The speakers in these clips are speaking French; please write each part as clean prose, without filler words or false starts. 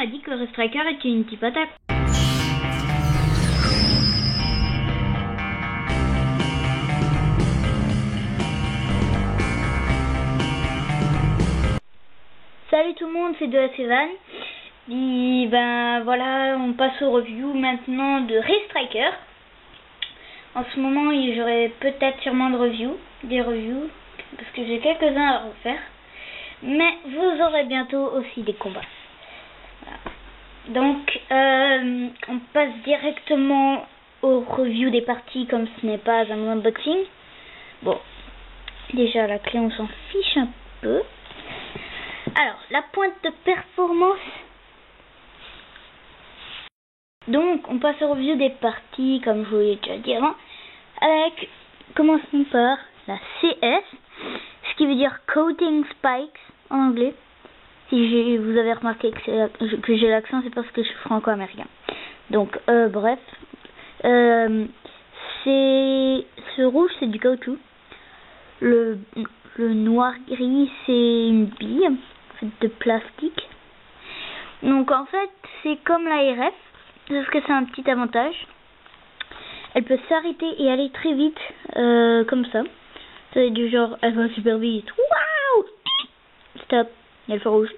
m'a dit que le Striker était une type attaque. Salut tout le monde, c'est 2S Evan. Et ben voilà, on passe aux reviews maintenant de Striker. En ce moment, j'aurai peut-être sûrement des reviews, parce que j'ai quelques-uns à refaire. Mais vous aurez bientôt aussi des combats. Voilà. Donc, on passe directement aux reviews des parties, comme ce n'est pas un unboxing. Bon, déjà la clé, on s'en fiche un peu. Alors, la pointe de performance. Donc, on passe aux reviews des parties, comme je vous l'ai déjà dit avant. Avec, commençons par la CS, ce qui veut dire Coating Spikes en anglais. Si vous avez remarqué que j'ai l'accent, c'est parce que je suis franco-américain. Donc, bref. Ce rouge, c'est du caoutchouc. Le noir-gris, c'est une bille de plastique. Donc en fait c'est comme l'ARF, sauf que c'est un petit avantage. Elle peut s'arrêter et aller très vite, comme ça. C'est du genre, elle va super vite. Waouh! Stop, il y a le feu rouge.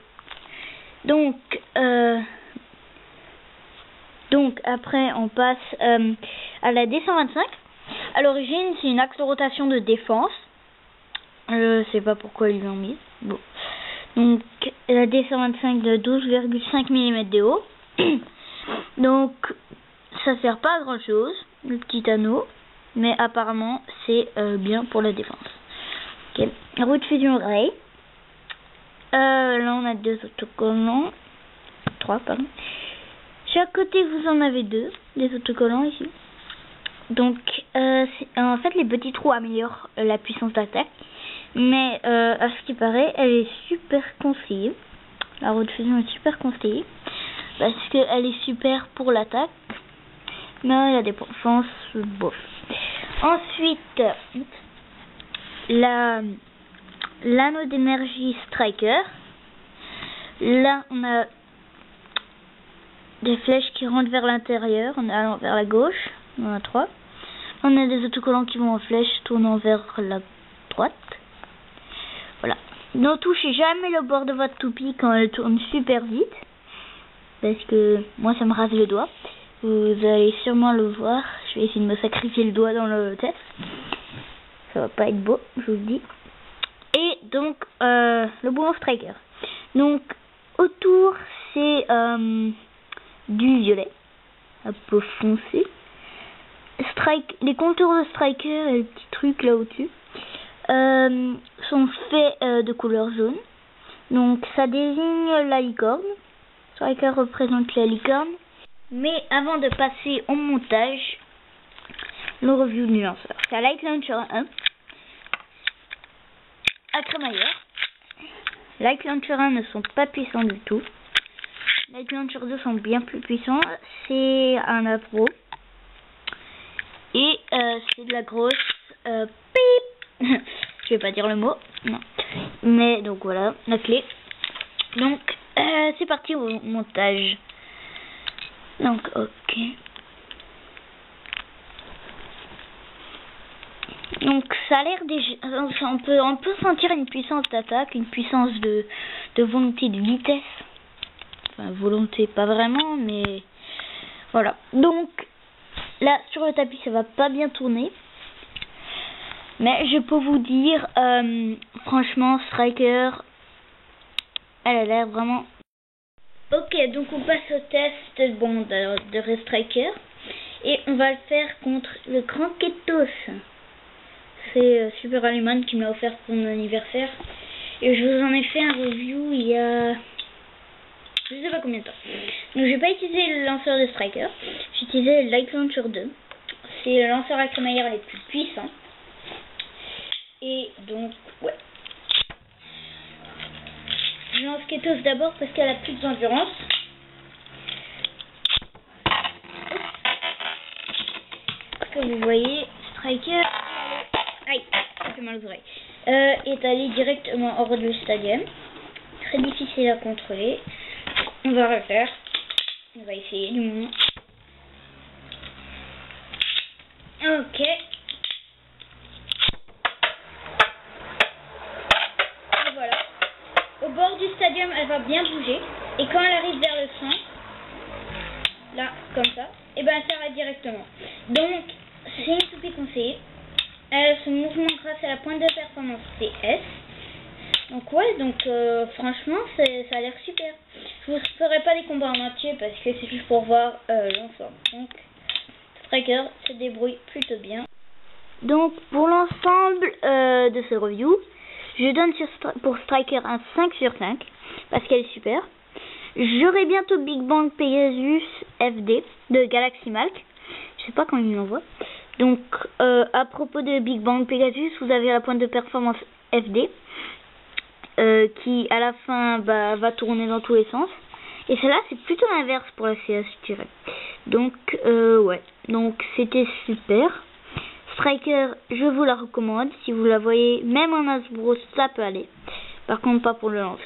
Donc après on passe à la D125. À l'origine c'est une axe de rotation de défense. Je sais pas pourquoi ils l'ont mis. Bon. Donc la D125 de 12,5 mm de haut. Donc ça sert pas à grand chose, le petit anneau, mais apparemment c'est bien pour la défense. Ok. Roue de fusion Ray. Là on a 2 autocollants. 3 pardon. Chaque côté vous en avez 2, des autocollants ici. Donc en fait les petits trous améliorent la puissance d'attaque. Mais à ce qui paraît, elle est super conseillée. La roue de fusion est super conseillée. Parce qu'elle est super pour l'attaque. Mais la défense, bof. Ensuite, l'anneau d'énergie Striker. Là, on a des flèches qui rentrent vers l'intérieur. On a vers la gauche. On en a 3. On a des autocollants qui vont en flèche tournant vers la droite. Voilà. Ne touchez jamais le bord de votre toupie quand elle tourne super vite. Parce que moi ça me rase le doigt. Vous allez sûrement le voir. Je vais essayer de me sacrifier le doigt dans le test. Ça va pas être beau, je vous le dis. Et donc le bouton Striker. Donc autour c'est du violet. Un peu foncé. Les contours de Striker et le petit truc là au-dessus. Sont faits de couleur jaune. Donc ça désigne la licorne. Striker représente la licorne. Mais avant de passer au montage, le review du lanceur. C'est Light Launcher 1 à crémaillère. Light Launcher 1 ne sont pas puissants du tout. Light Launcher 2 sont bien plus puissants. C'est un Avro. Et c'est de la grosse pip. Je vais pas dire le mot, non. Mais donc voilà, la clé. Donc c'est parti au montage. Donc ok. Donc ça a l'air déjà, on peut sentir une puissance d'attaque, une puissance de volonté, de vitesse. Enfin volonté pas vraiment, mais voilà. Donc là sur le tapis ça va pas bien tourner. Mais je peux vous dire, franchement, Striker, elle a l'air vraiment... Ok, donc on passe au test de Striker. Et on va le faire contre le Grand Ketos. C'est Super Aliman qui me l'a offert pour mon anniversaire. Et je vous en ai fait un review il y a... je sais pas combien de temps. Donc j'ai pas utilisé le lanceur de Striker. J'ai utilisé le Light Launcher 2. C'est le lanceur à crémaillère le plus puissant. Et donc, ouais. Je lance Ketos d'abord parce qu'elle a plus d'endurance. Comme vous voyez, Striker, aïe, ça fait mal aux oreilles, est allé directement hors du stadium. Très difficile à contrôler. On va refaire. On va essayer du moins. Ok. Et voilà. Au bord du stadium, elle va bien bouger. Et quand elle arrive vers le centre, là, comme ça, et ben elle s'arrête directement. Donc, c'est une toupie conseillée. Elle se mouvement grâce à la pointe de performance CS. Donc ouais, franchement, ça a l'air super. Je vous ferai pas des combats en entier parce que c'est juste pour voir l'ensemble. Donc, Striker se débrouille plutôt bien. Donc, pour l'ensemble de ce review, je donne pour Striker un 5 sur 5 parce qu'elle est super. J'aurai bientôt Big Bang Pegasus FD de Galaxy Malk. Je sais pas quand il l'envoie. Donc, à propos de Big Bang Pegasus, vous avez la pointe de performance FD qui, à la fin, va tourner dans tous les sens. Et celle-là, c'est plutôt l'inverse pour la CS, je dirais. Donc, ouais. Donc, c'était super. Striker, je vous la recommande. Si vous la voyez, même en Hasbro, ça peut aller. Par contre, pas pour le lancer.